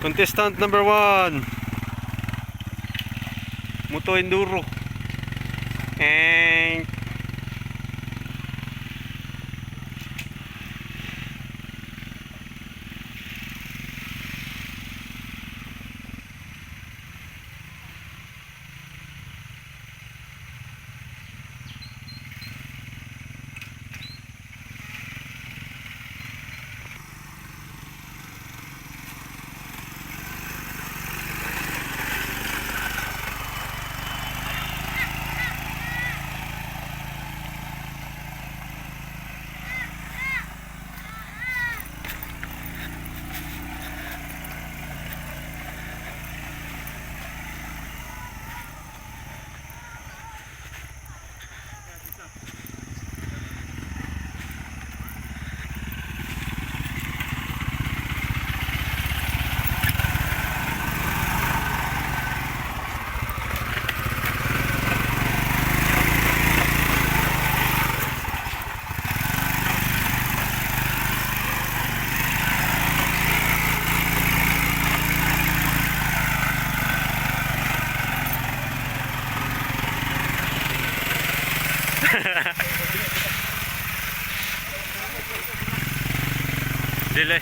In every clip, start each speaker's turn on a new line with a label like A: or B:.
A: Contestant number 1, Moto Enduro. And delay.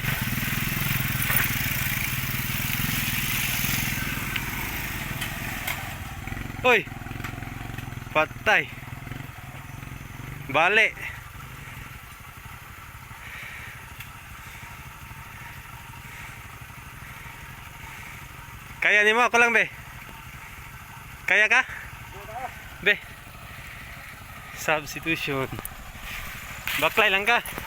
A: Hoy, patay. Bale. Kaya ni mo ako lang be. Kaya ka? Be. Substitution. Baklay lang ka.